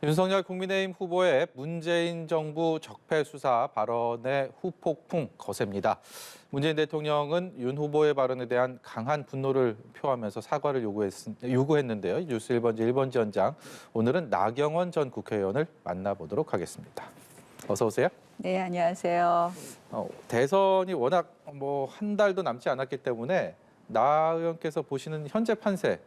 윤석열 국민의힘 후보의 문재인 정부 적폐 수사 발언의 후폭풍 거셉니다. 문재인 대통령은 윤 후보의 발언에 대한 강한 분노를 표하면서 사과를 요구했는데요. 뉴스 1번지 1번지 현장, 오늘은 나경원 전 국회의원을 만나보도록 하겠습니다. 어서 오세요. 네, 안녕하세요. 대선이 워낙 한 달도 남지 않았기 때문에 나 의원께서 보시는 현재 판세,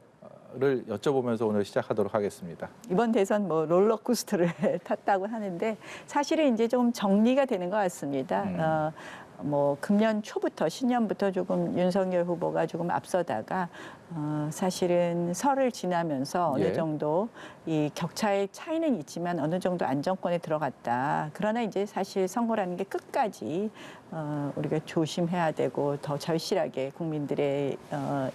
를 여쭤보면서 오늘 시작하도록 하겠습니다. 이번 대선 롤러코스터를 탔다고 하는데 사실은 이제 좀 정리가 되는 것 같습니다. 금년 초부터 신년부터 조금 윤석열 후보가 조금 앞서다가 사실은 설을 지나면서 어느 정도 이 격차의 차이는 있지만 어느 정도 안정권에 들어갔다. 그러나 이제 사실 선거라는 게 끝까지 우리가 조심해야 되고 더 절실하게 국민들의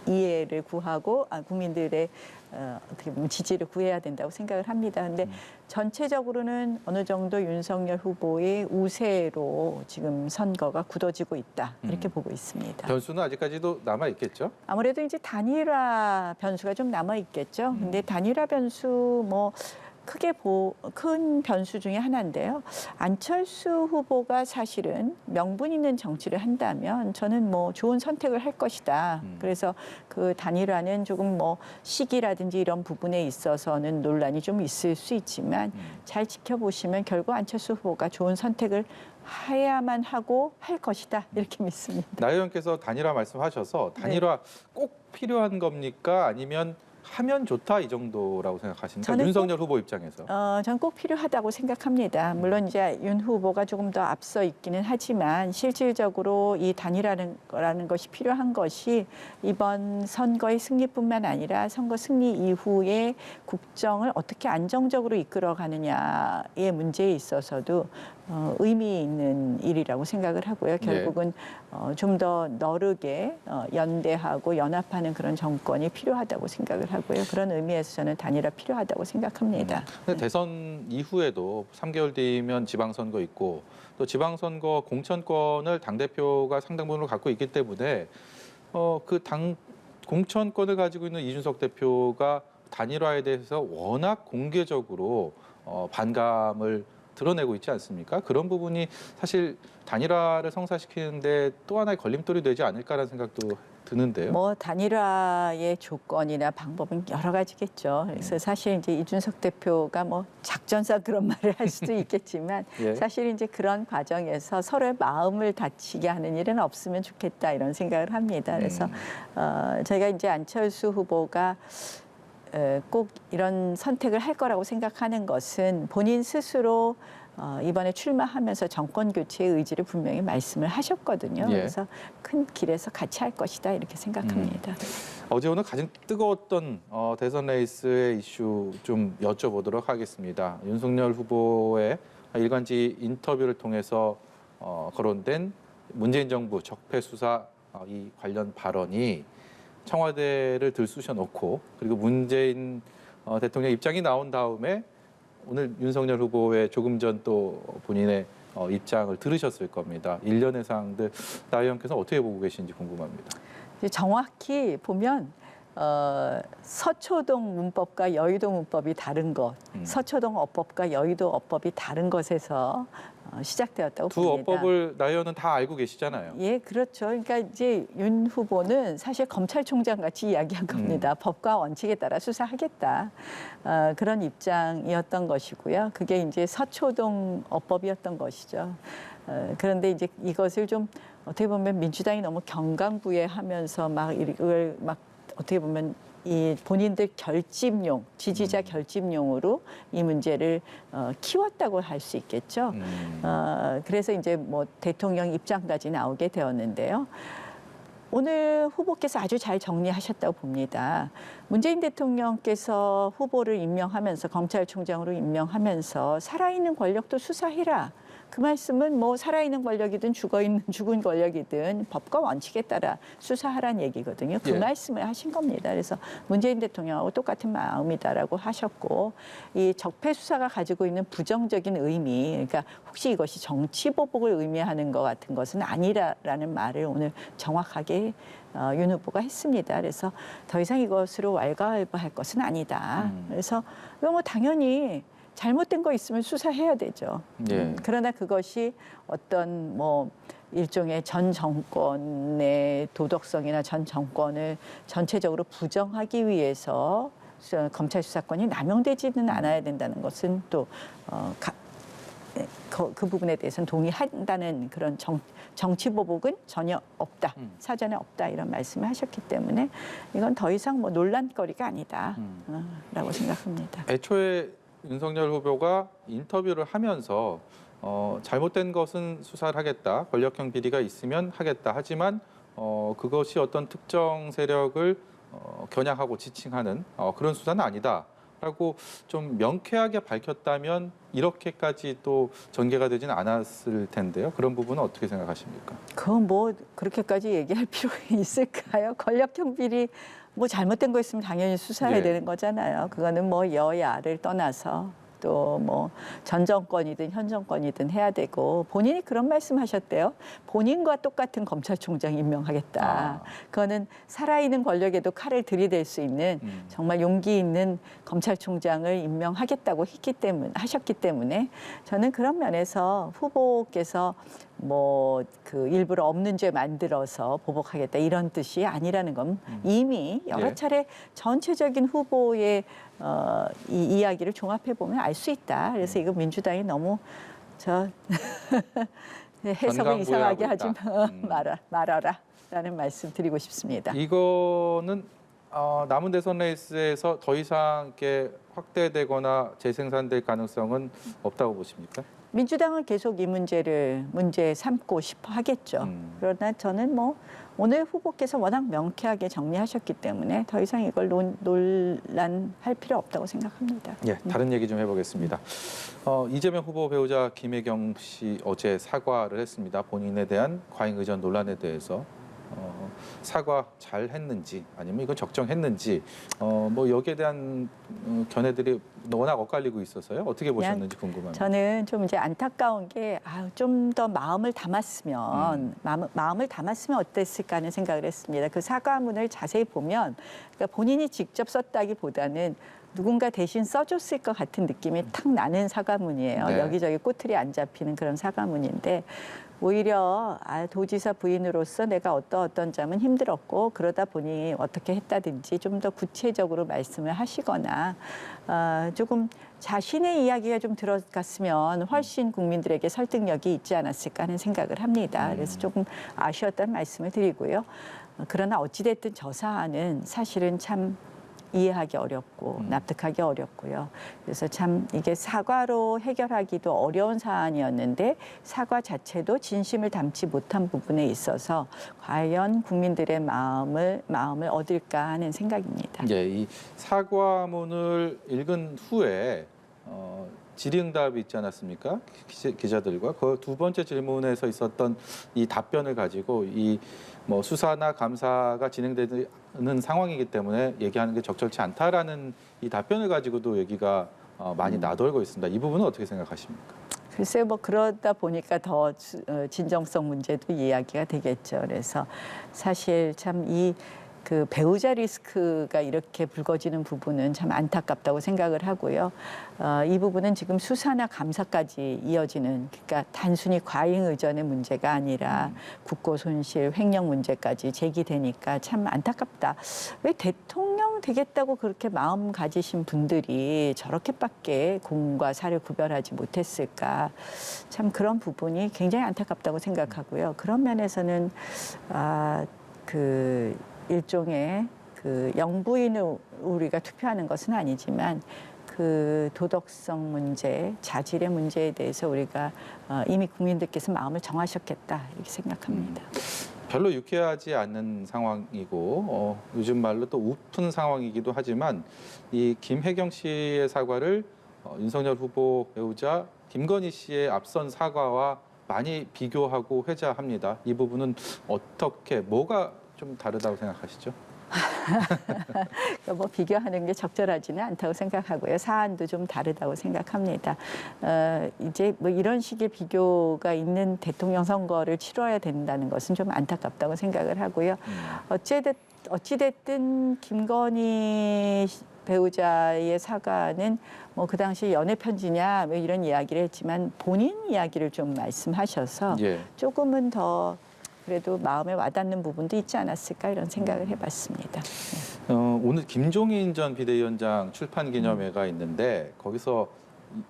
이해를 구하고 국민들의 어떻게 보면 지지를 구해야 된다고 생각을 합니다. 근데 전체적으로는 어느 정도 윤석열 후보의 우세로 지금 선거가 굳어지고 있다. 이렇게 보고 있습니다. 변수는 아직까지도 남아 있겠죠? 아무래도 이제 단일화 변수가 좀 남아 있겠죠. 근데 단일화 변수 크게 큰 변수 중에 하나인데요. 안철수 후보가 사실은 명분 있는 정치를 한다면 저는 좋은 선택을 할 것이다. 그래서 그 단일화는 조금 시기라든지 이런 부분에 있어서는 논란이 좀 있을 수 있지만 잘 지켜보시면 결국 안철수 후보가 좋은 선택을 해야만 하고 할 것이다. 이렇게 믿습니다. 나 의원께서 단일화 말씀하셔서 단일화 꼭 필요한 겁니까? 아니면 하면 좋다 이 정도라고 생각하십니까? 윤석열 후보 입장에서. 저는 꼭 필요하다고 생각합니다. 물론 이제 윤 후보가 조금 더 앞서 있기는 하지만 실질적으로 이 단일화라는 것이 필요한 것이 이번 선거의 승리뿐만 아니라 선거 승리 이후에 국정을 어떻게 안정적으로 이끌어가느냐의 문제에 있어서도 의미 있는 일이라고 생각을 하고요. 결국은 좀 더 너르게 연대하고 연합하는 그런 정권이 필요하다고 생각을 하고요. 그런 의미에서 저는 단일화 필요하다고 생각합니다. 근데 대선 이후에도 3개월 뒤면 지방선거 있고 또 지방선거 공천권을 당대표가 상당 부분을 갖고 있기 때문에 그 당 공천권을 가지고 있는 이준석 대표가 단일화에 대해서 워낙 공개적으로 반감을 드러내고 있지 않습니까? 그런 부분이 사실 단일화를 성사시키는데 또 하나의 걸림돌이 되지 않을까라는 생각도 드는데요. 단일화의 조건이나 방법은 여러 가지겠죠. 그래서 사실 이제 이준석 대표가 작전상 그런 말을 할 수도 있겠지만 사실 이제 그런 과정에서 서로의 마음을 다치게 하는 일은 없으면 좋겠다 이런 생각을 합니다. 그래서 저희가 이제 안철수 후보가 꼭 이런 선택을 할 거라고 생각하는 것은 본인 스스로 이번에 출마하면서 정권 교체의 의지를 분명히 말씀을 하셨거든요. 그래서 큰 길에서 같이 할 것이다 이렇게 생각합니다. 어제 오늘 가장 뜨거웠던 대선 레이스의 이슈 좀 여쭤보도록 하겠습니다. 윤석열 후보의 일간지 인터뷰를 통해서 거론된 문재인 정부 적폐 수사 이 관련 발언이 청와대를 들쑤셔놓고 그리고 문재인 대통령 입장이 나온 다음에 오늘 윤석열 후보의 조금 전 또 본인의 입장을 들으셨을 겁니다. 일련의 사항들 나 의원께서 어떻게 보고 계신지 궁금합니다. 정확히 보면 서초동 문법과 여의도 문법이 다른 것, 서초동 어법과 여의도 어법이 다른 것에서 시작되었다고 두 봅니다. 어법을 나 의원은 다 알고 계시잖아요. 예, 그렇죠. 그러니까 이제 윤 후보는 사실 검찰총장 같이 이야기한 겁니다. 법과 원칙에 따라 수사하겠다. 그런 입장이었던 것이고요. 그게 이제 서초동 어법이었던 것이죠. 그런데 이제 이것을 좀 어떻게 보면 민주당이 너무 경강부회하면서 이걸 어떻게 보면 이 본인들 결집용, 지지자 결집용으로 이 문제를 키웠다고 할 수 있겠죠. 그래서 이제 대통령 입장까지 나오게 되었는데요. 오늘 후보께서 아주 잘 정리하셨다고 봅니다. 문재인 대통령께서 후보를 임명하면서 검찰총장으로 임명하면서 살아있는 권력도 수사해라. 그 말씀은 살아있는 권력이든 죽은 권력이든 법과 원칙에 따라 수사하라는 얘기거든요. 그 말씀을 하신 겁니다. 그래서 문재인 대통령하고 똑같은 마음이다라고 하셨고 이 적폐 수사가 가지고 있는 부정적인 의미, 그러니까 혹시 이것이 정치 보복을 의미하는 것 같은 것은 아니라라는 말을 오늘 정확하게 윤 후보가 했습니다. 그래서 더 이상 이것으로 왈가왈부할 것은 아니다. 그래서 당연히 잘못된 거 있으면 수사해야 되죠. 예. 그러나 그것이 어떤 뭐 일종의 전 정권의 도덕성이나 전 정권을 전체적으로 부정하기 위해서 검찰 수사권이 남용되지는 않아야 된다는 것은 또 그 부분에 대해서는 동의한다는 그런 정치 보복은 전혀 없다. 사전에 없다 이런 말씀을 하셨기 때문에 이건 더 이상 뭐 논란거리가 아니다라고 생각합니다. 애초에 윤석열 후보가 인터뷰를 하면서 잘못된 것은 수사를 하겠다. 권력형 비리가 있으면 하겠다. 하지만 그것이 어떤 특정 세력을 겨냥하고 지칭하는 그런 수사는 아니다. 라고 좀 명쾌하게 밝혔다면 이렇게까지 또 전개가 되지는 않았을 텐데요. 그런 부분은 어떻게 생각하십니까? 그건 뭐 그렇게까지 얘기할 필요가 있을까요? 권력형 비리 뭐 잘못된 거 있으면 당연히 수사해야 예. 되는 거잖아요. 그거는 뭐 여야를 떠나서 또 뭐 전 정권이든 현 정권이든 해야 되고 본인이 그런 말씀하셨대요. 본인과 똑같은 검찰총장 임명하겠다. 그거는 살아있는 권력에도 칼을 들이댈 수 있는 정말 용기 있는 검찰총장을 임명하겠다고 하셨기 때문에 저는 그런 면에서 후보께서 뭐 그 일부러 없는 죄 만들어서 보복하겠다 이런 뜻이 아니라는 건 이미 여러 차례 전체적인 후보의 이 이야기를 종합해 보면 알 수 있다. 그래서 이거 민주당이 너무 해석을 이상하게 하지 말아라라는 말씀 드리고 싶습니다. 이거는 남은 대선 레이스에서 더 이상 이렇게 확대되거나 재생산될 가능성은 없다고 보십니까? 민주당은 계속 이 문제 삼고 싶어 하겠죠. 그러나 저는 뭐 오늘 후보께서 워낙 명쾌하게 정리하셨기 때문에 더 이상 이걸 논란할 필요 없다고 생각합니다. 예, 다른 얘기 좀 해보겠습니다. 이재명 후보 배우자 김혜경 씨 어제 사과를 했습니다. 본인에 대한 과잉 의전 논란에 대해서 사과 잘 했는지 아니면 이건 적정했는지 뭐 여기에 대한 견해들이 워낙 엇갈리고 있어서요. 어떻게 보셨는지 궁금합니다. 저는 좀 이제 안타까운 게 좀 더 마음을 담았으면 마음을 담았으면 어땠을까 하는 생각을 했습니다. 그 사과문을 자세히 보면 그러니까 본인이 직접 썼다기보다는 누군가 대신 써줬을 것 같은 느낌이 탁 나는 사과문이에요. 네. 여기저기 꼬투리 안 잡히는 그런 사과문인데 오히려 도지사 부인으로서 내가 어떤 점은 힘들었고 그러다 보니 어떻게 했다든지 좀 더 구체적으로 말씀을 하시거나 조금 자신의 이야기가 좀 들어갔으면 훨씬 국민들에게 설득력이 있지 않았을까 하는 생각을 합니다. 그래서 조금 아쉬웠다는 말씀을 드리고요. 그러나 어찌됐든 저 사안은 사실은 참 이해하기 어렵고 납득하기 어렵고요. 그래서 참 이게 사과로 해결하기도 어려운 사안이었는데 사과 자체도 진심을 담지 못한 부분에 있어서 과연 국민들의 마음을 얻을까 하는 생각입니다. 예, 이 사과문을 읽은 후에 질의응답이 있지 않았습니까? 기자들과 그 두 번째 질문에서 있었던 이 답변을 가지고 이 뭐 수사나 감사가 진행되는 상황이기 때문에 얘기하는 게 적절치 않다라는 이 답변을 가지고도 얘기가 많이 나돌고 있습니다. 이 부분은 어떻게 생각하십니까? 글쎄요, 뭐 그러다 보니까 더 진정성 문제도 이야기가 되겠죠. 그래서 사실 참 그 배우자 리스크가 이렇게 불거지는 부분은 참 안타깝다고 생각을 하고요. 이 부분은 지금 수사나 감사까지 이어지는 그러니까 단순히 과잉 의전의 문제가 아니라 국고 손실, 횡령 문제까지 제기되니까 참 안타깝다. 왜 대통령 되겠다고 그렇게 마음 가지신 분들이 저렇게밖에 공과 사를 구별하지 못했을까? 참 그런 부분이 굉장히 안타깝다고 생각하고요. 그런 면에서는 그 일종의 그 영부인을 우리가 투표하는 것은 아니지만 그 도덕성 문제, 자질의 문제에 대해서 우리가 이미 국민들께서 마음을 정하셨겠다 이렇게 생각합니다. 별로 유쾌하지 않는 상황이고 요즘 말로 또 우픈 상황이기도 하지만 이 김혜경 씨의 사과를 윤석열 후보 배우자 김건희 씨의 앞선 사과와 많이 비교하고 회자합니다. 이 부분은 뭐가 좀 다르다고 생각하시죠? 뭐 비교하는 게 적절하지는 않다고 생각하고요. 사안도 좀 다르다고 생각합니다. 이제 뭐 이런 식의 비교가 있는 대통령 선거를 치러야 된다는 것은 좀 안타깝다고 생각을 하고요. 어찌됐든 김건희 배우자의 사과는 뭐 그 당시 연애 편지냐 뭐 이런 이야기를 했지만 본인 이야기를 좀 말씀하셔서 예. 조금은 더 그래도 마음에 와닿는 부분도 있지 않았을까 이런 생각을 해봤습니다. 오늘 김종인 전 비대위원장 출판 기념회가 있는데 거기서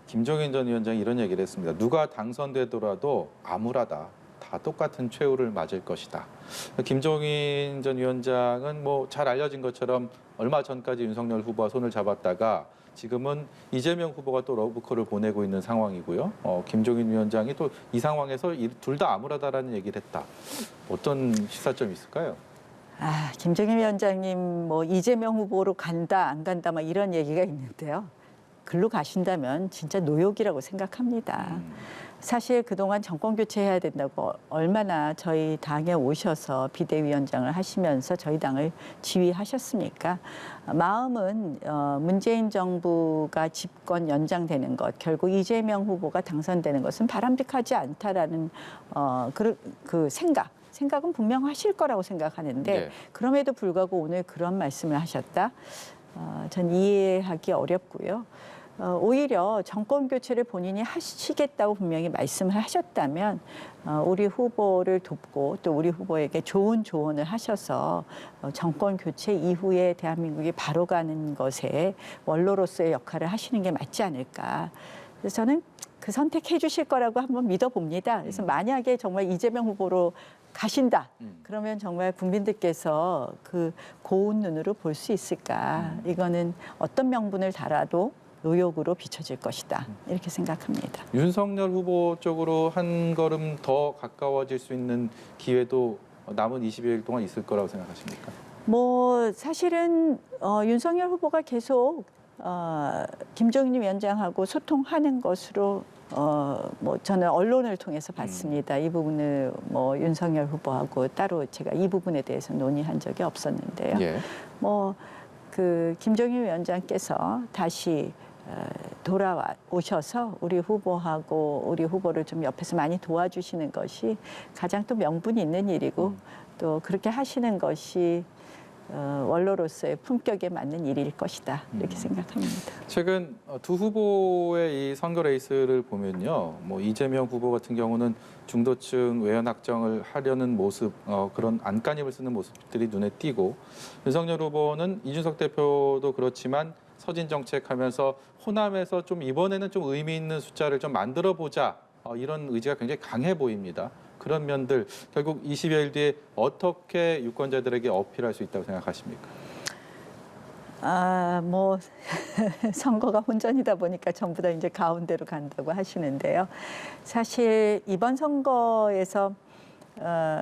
김종인 전 위원장이 이런 얘기를 했습니다. 누가 당선되더라도 암울하다. 다 똑같은 최후를 맞을 것이다. 김종인 전 위원장은 뭐 잘 알려진 것처럼 얼마 전까지 윤석열 후보와 손을 잡았다가 지금은 이재명 후보가 또 러브콜을 보내고 있는 상황이고요. 김종인 위원장이 또 이 상황에서 둘 다 암울하다라는 얘기를 했다. 어떤 시사점이 있을까요? 김종인 위원장님 뭐 이재명 후보로 간다 안 간다 막 이런 얘기가 있는데요. 글로 가신다면 진짜 노욕이라고 생각합니다. 사실 그동안 정권 교체해야 된다고 얼마나 저희 당에 오셔서 비대위원장을 하시면서 저희 당을 지휘하셨습니까? 마음은 문재인 정부가 집권 연장되는 것, 결국 이재명 후보가 당선되는 것은 바람직하지 않다라는 그 생각은 분명 하실 거라고 생각하는데 네. 그럼에도 불구하고 오늘 그런 말씀을 하셨다. 전 이해하기 어렵고요. 오히려 정권 교체를 본인이 하시겠다고 분명히 말씀을 하셨다면 우리 후보를 돕고 또 우리 후보에게 좋은 조언을 하셔서 정권 교체 이후에 대한민국이 바로 가는 것에 원로로서의 역할을 하시는 게 맞지 않을까. 그래서 저는 그 선택해 주실 거라고 한번 믿어봅니다. 그래서 만약에 정말 이재명 후보로 가신다. 그러면 정말 국민들께서 그 고운 눈으로 볼 수 있을까. 이거는 어떤 명분을 달아도 노욕으로 비춰질 것이다. 이렇게 생각합니다. 윤석열 후보 쪽으로 한 걸음 더 가까워질 수 있는 기회도 남은 20여일 동안 있을 거라고 생각하십니까? 뭐 사실은 윤석열 후보가 계속 김종인 위원장하고 소통하는 것으로 뭐 저는 언론을 통해서 봤습니다. 이 부분을 뭐 윤석열 후보하고 따로 제가 이 부분에 대해서 논의한 적이 없었는데요. 예. 뭐 그 김종인 위원장께서 다시 돌아오셔서 우리 후보하고 우리 후보를 좀 옆에서 많이 도와주시는 것이 가장 또 명분이 있는 일이고 또 그렇게 하시는 것이 원로로서의 품격에 맞는 일일 것이다 이렇게 생각합니다. 최근 두 후보의 이 선거 레이스를 보면요, 뭐 이재명 후보 같은 경우는 중도층 외연 확정을 하려는 모습, 그런 안간힘을 쓰는 모습들이 눈에 띄고 윤석열 후보는 이준석 대표도 그렇지만 서진 정책하면서 호남에서 좀 이번에는 좀 의미 있는 숫자를 좀 만들어 보자 이런 의지가 굉장히 강해 보입니다. 그런 면들 결국 20여일 뒤에 어떻게 유권자들에게 어필할 수 있다고 생각하십니까? 뭐 선거가 혼전이다 보니까 전부 다 이제 가운데로 간다고 하시는데요. 사실 이번 선거에서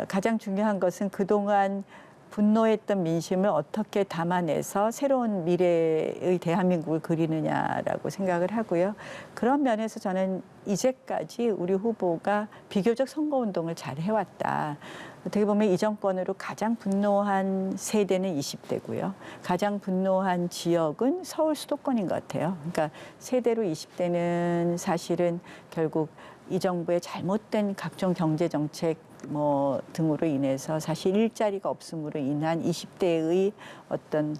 가장 중요한 것은 그동안 분노했던 민심을 어떻게 담아내서 새로운 미래의 대한민국을 그리느냐라고 생각을 하고요. 그런 면에서 저는 이제까지 우리 후보가 비교적 선거운동을 잘 해왔다. 어떻게 보면 이 정권으로 가장 분노한 세대는 20대고요. 가장 분노한 지역은 서울 수도권인 것 같아요. 그러니까 세대로 20대는 사실은 결국 이 정부의 잘못된 각종 경제 정책 뭐 등으로 인해서 사실 일자리가 없음으로 인한 20대의 어떤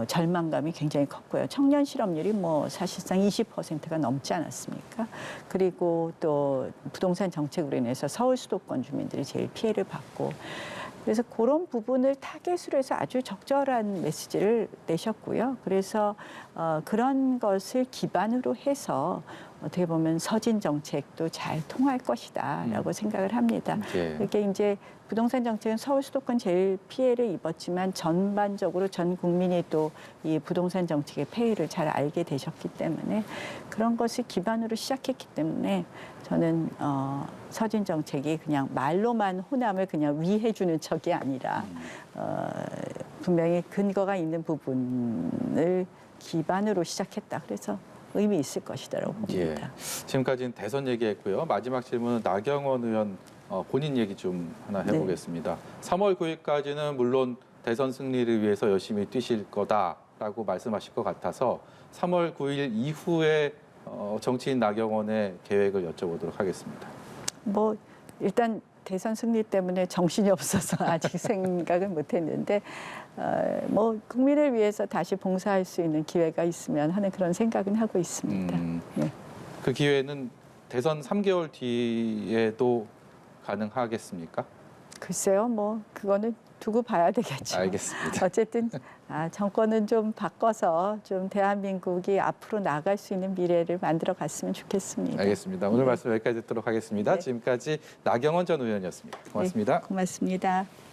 절망감이 굉장히 컸고요. 청년 실업률이 뭐 사실상 20%가 넘지 않았습니까? 그리고 또 부동산 정책으로 인해서 서울 수도권 주민들이 제일 피해를 받고 그래서 그런 부분을 타겟으로 해서 아주 적절한 메시지를 내셨고요. 그래서 그런 것을 기반으로 해서 어떻게 보면 서진 정책도 잘 통할 것이다라고 생각을 합니다. 예. 이렇게 이제 부동산 정책은 서울 수도권 제일 피해를 입었지만 전반적으로 전 국민이 또 이 부동산 정책의 폐해를 잘 알게 되셨기 때문에 그런 것을 기반으로 시작했기 때문에 저는 서진 정책이 그냥 말로만 호남을 그냥 위해주는 척이 아니라 분명히 근거가 있는 부분을 기반으로 시작했다. 그래서 의미 있을 것이다라고 봅니다. 예. 지금까지는 대선 얘기했고요. 마지막 질문은 나경원 의원 본인 얘기 좀 하나 해보겠습니다. 3월 9일까지는 물론 대선 승리를 위해서 열심히 뛰실 거다라고 말씀하실 것 같아서 3월 9일 이후에 정치인 나경원의 계획을 여쭤보도록 하겠습니다. 뭐 일단 대선 승리 때문에 정신이 없어서 아직 생각을 못했는데 뭐 국민을 위해서 다시 봉사할 수 있는 기회가 있으면 하는 그런 생각은 하고 있습니다. 네. 그 기회는 대선 3개월 뒤에도 가능하겠습니까? 글쎄요, 뭐 그거는 두고 봐야 되겠죠. 알겠습니다. 어쨌든 정권은 좀 바꿔서 좀 대한민국이 앞으로 나갈 수 있는 미래를 만들어 갔으면 좋겠습니다. 알겠습니다. 오늘 말씀 여기까지 듣도록 하겠습니다. 네. 지금까지 나경원 전 의원이었습니다. 고맙습니다. 네, 고맙습니다.